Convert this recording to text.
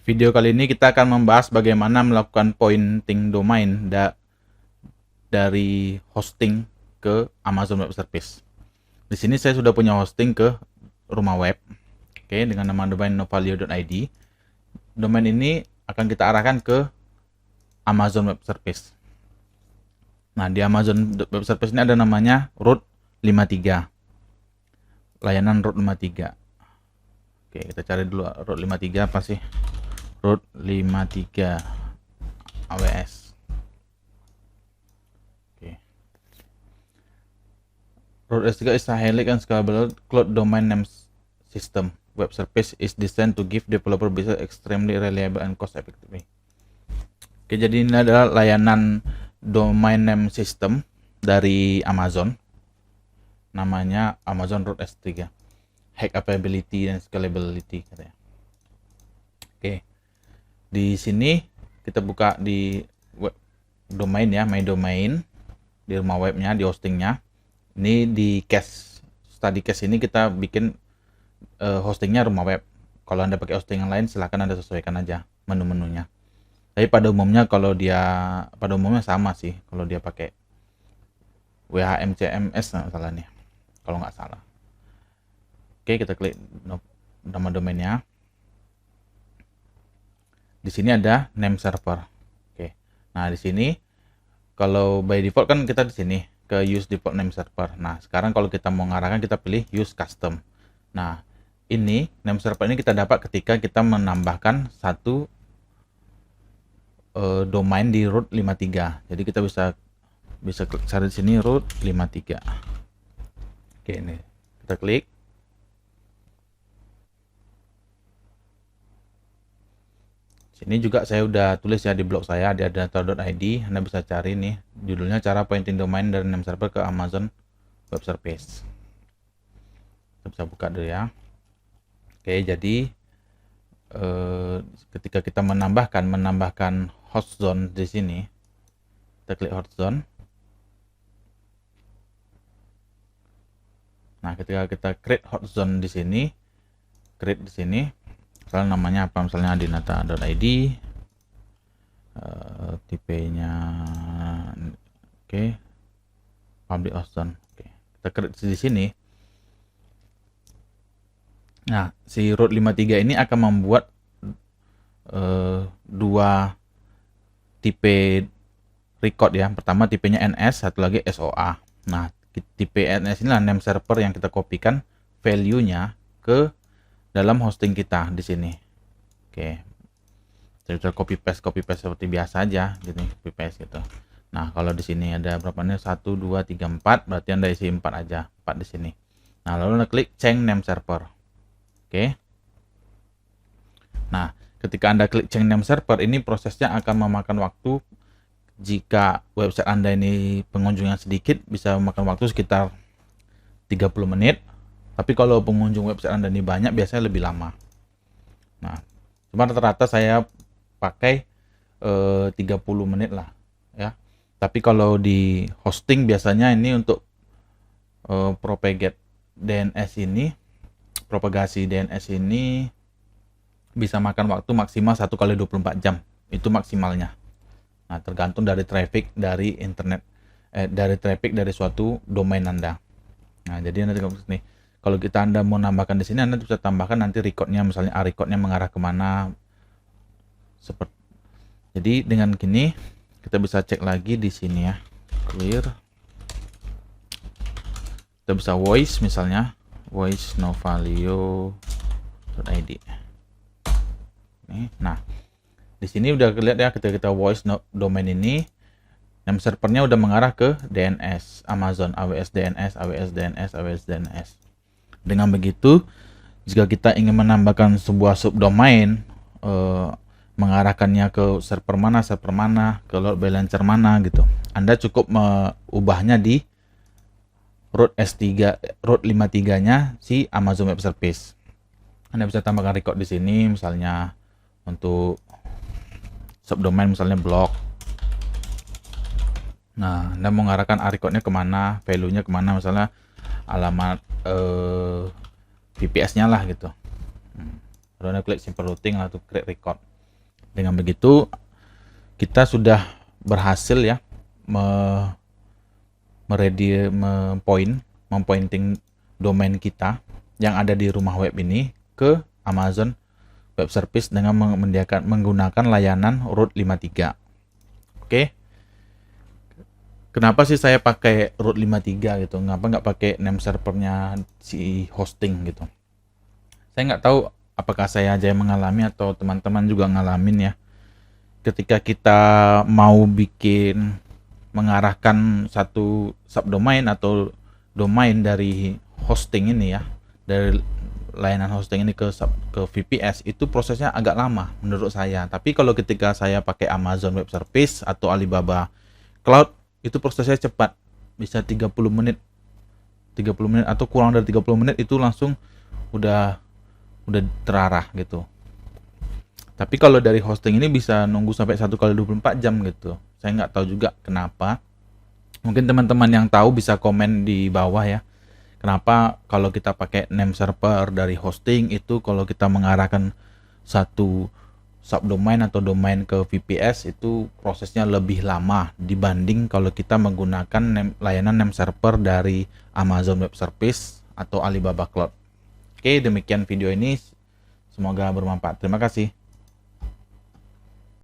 Video kali ini kita akan membahas bagaimana melakukan pointing domain dari hosting ke Amazon Web Service. Di sini saya sudah punya hosting ke rumah web, oke, dengan nama domain novalio.id. Domain ini akan kita arahkan ke Amazon Web Service. Nah, di Amazon Web Service ini ada namanya root 53. Layanan root 53. Oke, kita cari dulu root 53 apa sih? Root 53 AWS. Oke. Root S3 is a highly scalable cloud domain name system. Web service is designed to give developer business extremely reliable and cost effectively. Oke, jadi ini adalah layanan domain name system dari Amazon. Namanya Amazon Root S3. High availability dan scalability katanya. Oke. Di sini kita buka di web domain ya, my domain, di rumah webnya, di hostingnya. Ini di cache, study cache ini kita bikin hostingnya rumah web. Kalau Anda pakai hosting yang lain silahkan Anda sesuaikan aja menu-menunya. Tapi pada umumnya sama sih kalau dia pakai WHMCMS salah nih, kalau nggak salah. Oke, kita klik nama domainnya. Di sini ada name server. Oke. Nah, di sini kalau by default kan kita di sini ke use default name server. Nah, sekarang kalau kita mau ngarahkan kita pilih use custom. Nah, ini name server ini kita dapat ketika kita menambahkan satu domain di root 53. Jadi kita bisa klik cari di sini root 53. Oke, ini kita klik. Sini juga saya udah tulis ya di blog saya di adanator.id. Anda bisa cari nih judulnya cara pointing domain dari name server ke Amazon Web Service. Kita bisa buka dulu ya. Oke, jadi ketika kita menambahkan host zone di sini, kita klik host zone. Nah, ketika kita create host zone di sini, create di sini. Misalnya namanya apa, misalnya adinata.id, tipenya oke, public host zone. Oke, kita create di sini. Nah, si root 53 ini akan membuat dua tipe record ya. Pertama tipenya NS, satu lagi SOA. Nah, tipe NS inilah name server yang kita kopikan value-nya ke dalam hosting kita di sini. Oke. Kita copy paste seperti biasa aja gitu, copy paste gitu. Nah, kalau di sini ada berapa nih? 1 2 3 4, berarti Anda isi 4 aja, 4 di sini. Nah, lalu Anda klik change name server. Oke. Nah, ketika Anda klik change name server, ini prosesnya akan memakan waktu. Jika website Anda ini pengunjungnya sedikit, bisa memakan waktu sekitar 30 menit. Tapi kalau pengunjung website Anda ini banyak, biasanya lebih lama. Nah, cuma rata-rata saya pakai 30 menit lah ya. Tapi kalau di hosting biasanya ini untuk propagasi DNS ini bisa makan waktu maksimal 1 kali 24 jam. Itu maksimalnya. Nah, tergantung dari traffic dari internet, dari traffic dari suatu domain Anda. Nah, jadi Anda tinggal nih. Kalau Anda mau nambahkan di sini, Anda bisa tambahkan nanti recordnya, misalnya recordnya mengarah kemana. Jadi dengan gini kita bisa cek lagi di sini ya, clear. Kita bisa voice misalnya, voice novalio.id. Nah, di sini udah kelihatan ya, ketika kita voice domain ini, name servernya udah mengarah ke DNS Amazon, AWS DNS, AWS DNS, AWS DNS. Dengan begitu, jika kita ingin menambahkan sebuah subdomain, mengarahkannya ke server mana, ke load balancer mana gitu, Anda cukup mengubahnya di root S3, root 53-nya si Amazon Web Service. Anda bisa tambahkan record di sini, misalnya untuk subdomain misalnya blog. Nah, Anda mau mengarahkan recordnya kemana, value-nya kemana, misalnya alamat VPS-nya lah gitu. Lalu Anda klik simple routing atau create record. Dengan begitu kita sudah berhasil ya mempointing domain kita yang ada di rumah web ini ke Amazon Web Service dengan menggunakan layanan root 53. Oke. Kenapa sih saya pakai root 53 gitu? Kenapa nggak pakai name servernya si hosting gitu? Saya nggak tahu apakah saya aja yang mengalami atau teman-teman juga ngalamin ya. Ketika kita mau mengarahkan satu subdomain atau domain dari hosting ini ya, dari layanan hosting ini ke VPS, itu prosesnya agak lama menurut saya. Tapi kalau ketika saya pakai Amazon Web Service atau Alibaba Cloud, itu prosesnya cepat, bisa 30 menit atau kurang dari 30 menit itu langsung udah terarah gitu. Tapi kalau dari hosting ini bisa nunggu sampai 1 kali 24 jam gitu. Saya nggak tahu juga kenapa. Mungkin teman-teman yang tahu bisa komen di bawah ya. Kenapa kalau kita pakai name server dari hosting itu kalau kita mengarahkan satu subdomain atau domain ke VPS itu prosesnya lebih lama dibanding kalau kita menggunakan layanan name server dari Amazon Web Service atau Alibaba Cloud. Oke, demikian video ini. Semoga bermanfaat. Terima kasih.